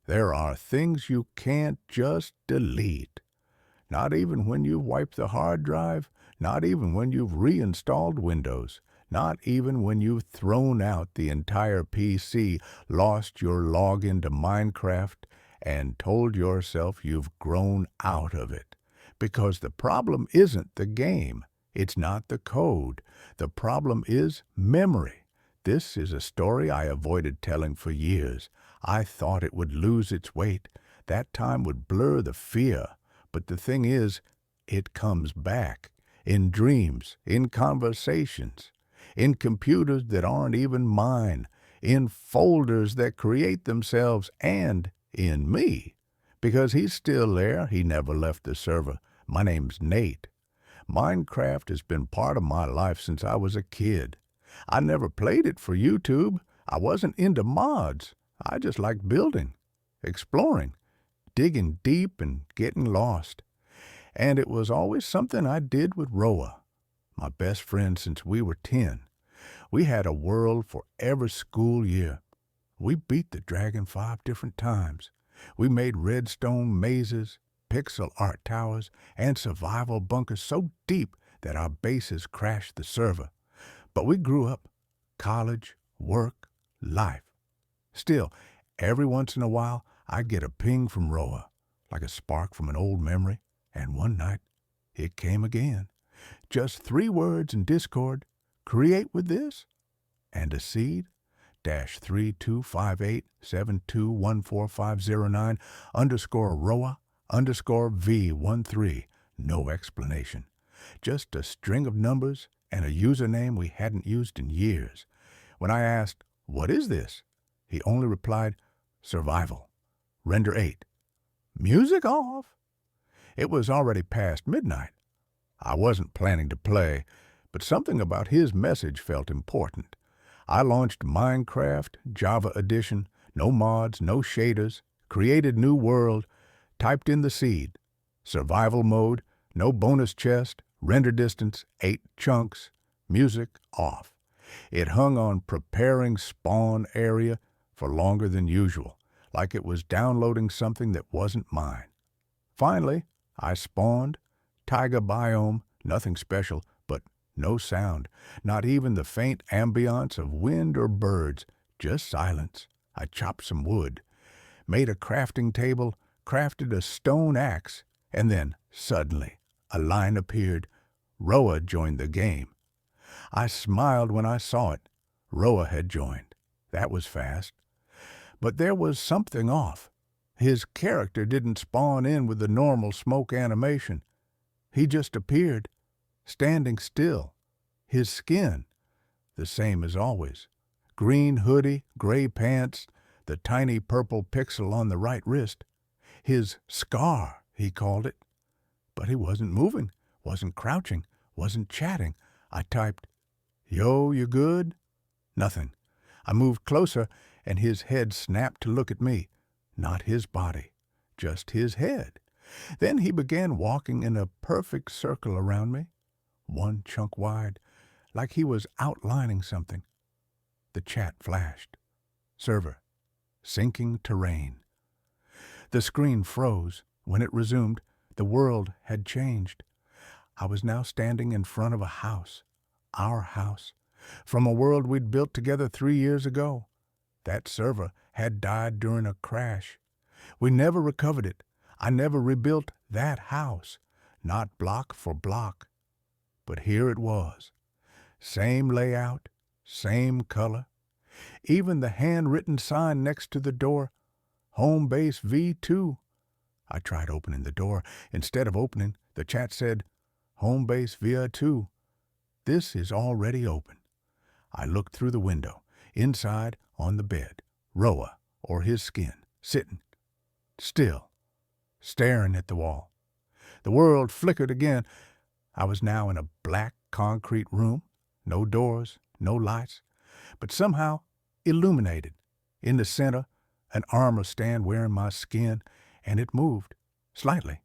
There are things you can't just delete. Not even when you've wiped the hard drive, not even when you've reinstalled Windows, not even when you've thrown out the entire PC, lost your login to Minecraft, and told yourself you've grown out of it. Because the problem isn't the game. It's not the code. The problem is memory. This is a story I avoided telling for years. I thought it would lose its weight. That time would blur the fear. But the thing is, it comes back. In dreams, in conversations, in computers that aren't even mine, in folders that create themselves, and in me. Because he's still there, he never left the server. My name's Nate. Minecraft has been part of my life since I was a kid. I never played it for YouTube. I wasn't into mods. I just liked building, exploring, digging deep and getting lost. And it was always something I did with Roa, my best friend since we were 10. We had a world for every school year. We beat the dragon 5 different times. We made redstone mazes, pixel art towers, and survival bunkers so deep that our bases crashed the server. But we grew up. College, work, life. Still, every once in a while, I'd get a ping from Roa, like a spark from an old memory, and one night, it came again. Just 3 words in Discord, create with this, and a seed, -32587214509 underscore Roa underscore V13, no explanation. Just a string of numbers and a username we hadn't used in years. When I asked, "What is this?" he only replied, "Survival. Render 8. Music off." It was already past midnight. I wasn't planning to play, but something about his message felt important. I launched Minecraft, Java Edition, no mods, no shaders, created new world, typed in the seed, survival mode, no bonus chest, render distance, 8 chunks, music off. It hung on preparing spawn area for longer than usual, like it was downloading something that wasn't mine. Finally, I spawned, taiga biome, nothing special, but no sound, not even the faint ambiance of wind or birds, just silence. I chopped some wood, made a crafting table, crafted a stone axe, and then, suddenly, a line appeared. Roa joined the game. I smiled when I saw it. Roa had joined. That was fast. But there was something off. His character didn't spawn in with the normal smoke animation. He just appeared, standing still. His skin, the same as always. Green hoodie, gray pants, the tiny purple pixel on the right wrist. His scar, he called it. But he wasn't moving, wasn't crouching, wasn't chatting. I typed, "Yo, you good?" Nothing. I moved closer, and his head snapped to look at me. Not his body, just his head. Then he began walking in a perfect circle around me, 1 chunk wide, like he was outlining something. The chat flashed. Server, sinking terrain. The screen froze. When it resumed, the world had changed. I was now standing in front of a house, our house, from a world we'd built together 3 years ago. That server had died during a crash. We never recovered it. I never rebuilt that house, not block for block. But here it was. Same layout, same color. Even the handwritten sign next to the door, Home Base V2. I tried opening the door. Instead of opening, the chat said, Home Base via 2. This is already open. I looked through the window. Inside, on the bed, Roa, or his skin, sitting, still, staring at the wall. The world flickered again. I was now in a black concrete room, no doors, no lights, but somehow illuminated. In the center, an armor stand wearing my skin, and it moved, slightly,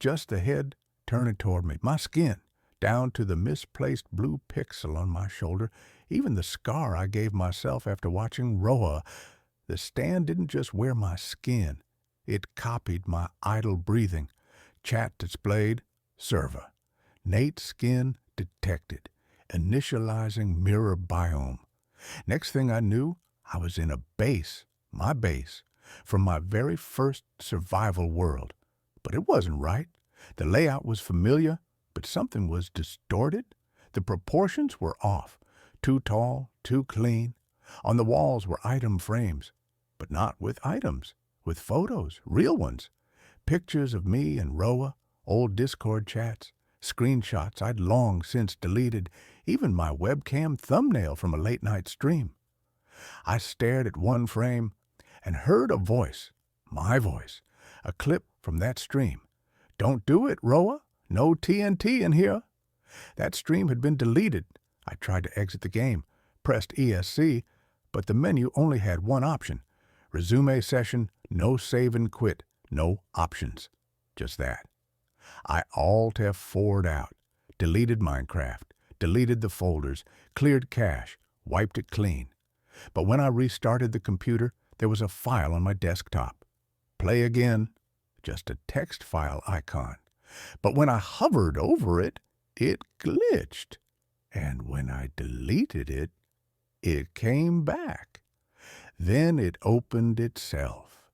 just the head turning toward me, my skin, down to the misplaced blue pixel on my shoulder, even the scar I gave myself after watching Roa. The stand didn't just wear my skin. It copied my idle breathing. Chat displayed, server. Nate's skin detected. Initializing mirror biome. Next thing I knew, I was in a base, my base, from my very first survival world. But it wasn't right. The layout was familiar, but something was distorted. The proportions were off. Too tall, too clean. On the walls were item frames, but not with items, with photos, real ones. Pictures of me and Roa, old Discord chats, screenshots I'd long since deleted, even my webcam thumbnail from a late-night stream. I stared at one frame and heard a voice, my voice, a clip from that stream. "Don't do it, Roa. No TNT in here." That stream had been deleted. I tried to exit the game, pressed ESC, but the menu only had one option. Resume session, no save and quit, no options. Just that. I Alt F4'd out, deleted Minecraft, deleted the folders, cleared cache, wiped it clean. But when I restarted the computer, there was a file on my desktop. Play again, just a text file icon. But when I hovered over it, it glitched. And when I deleted it, it came back. Then it opened itself.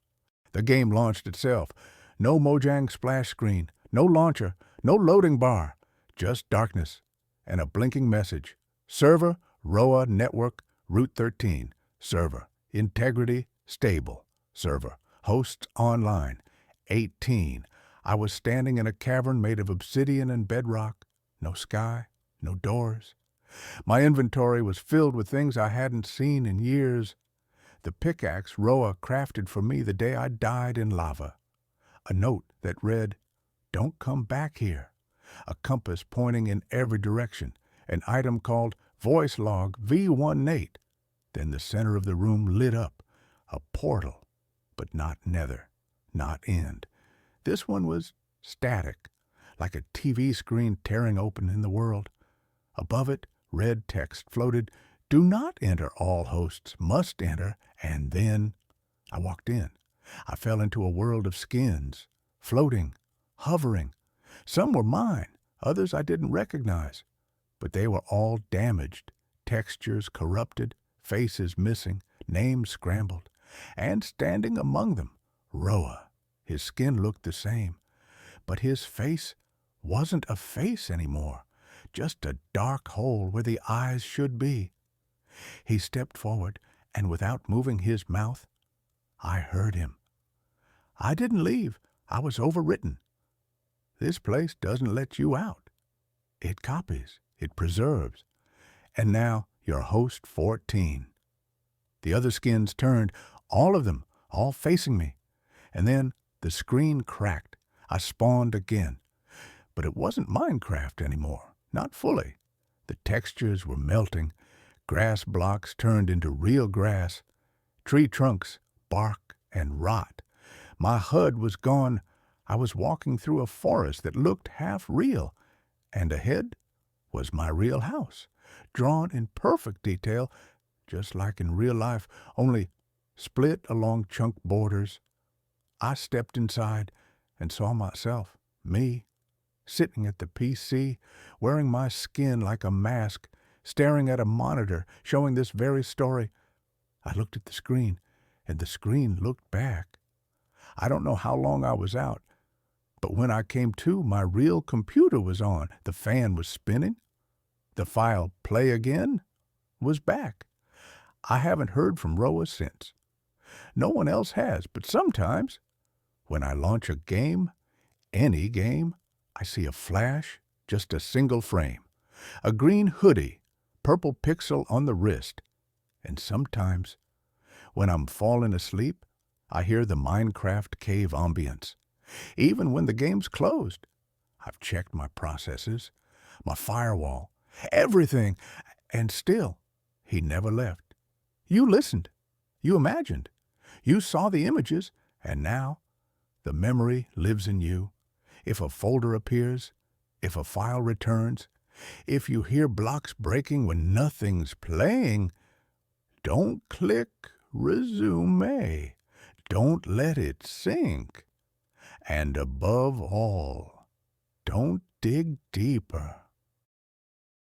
The game launched itself. No Mojang splash screen, no launcher, no loading bar, just darkness and a blinking message. Server, Roa Network, Route 13. Server, integrity, stable. Server, hosts online. 18. I was standing in a cavern made of obsidian and bedrock. No sky, no doors. My inventory was filled with things I hadn't seen in years. The pickaxe Roa crafted for me the day I died in lava. A note that read, "Don't come back here." A compass pointing in every direction. An item called Voice Log V18. Then the center of the room lit up. A portal, but not nether, not end. This one was static, like a TV screen tearing open in the world. Above it, red text floated, "Do not enter, all hosts must enter," and then I walked in. I fell into a world of skins, floating, hovering. Some were mine, others I didn't recognize, but they were all damaged, textures corrupted, faces missing, names scrambled, and standing among them, Roa. His skin looked the same, but his face wasn't a face anymore, just a dark hole where the eyes should be. He stepped forward, and without moving his mouth, I heard him. I didn't leave. I was overwritten. This place doesn't let you out. It copies. It preserves. And now you're host 14. The other skins turned, all of them, all facing me. And then the screen cracked. I spawned again. But it wasn't Minecraft anymore. Not fully. The textures were melting. Grass blocks turned into real grass. Tree trunks, bark, and rot. My HUD was gone. I was walking through a forest that looked half real. And ahead was my real house, drawn in perfect detail, just like in real life, only split along chunk borders. I stepped inside and saw myself, me, sitting at the PC, wearing my skin like a mask, staring at a monitor showing this very story. I looked at the screen, and the screen looked back. I don't know how long I was out, but when I came to, my real computer was on. The fan was spinning. The file "Play Again" was back. I haven't heard from Roa since. No one else has, but sometimes, when I launch a game, any game, I see a flash, just a single frame, a green hoodie, purple pixel on the wrist, and sometimes, when I'm falling asleep, I hear the Minecraft cave ambience. Even when the game's closed, I've checked my processes, my firewall, everything, and still, he never left. You listened, you imagined, you saw the images, and now the memory lives in you. If a folder appears, if a file returns, if you hear blocks breaking when nothing's playing, don't click resume. Don't let it sink. And above all, don't dig deeper.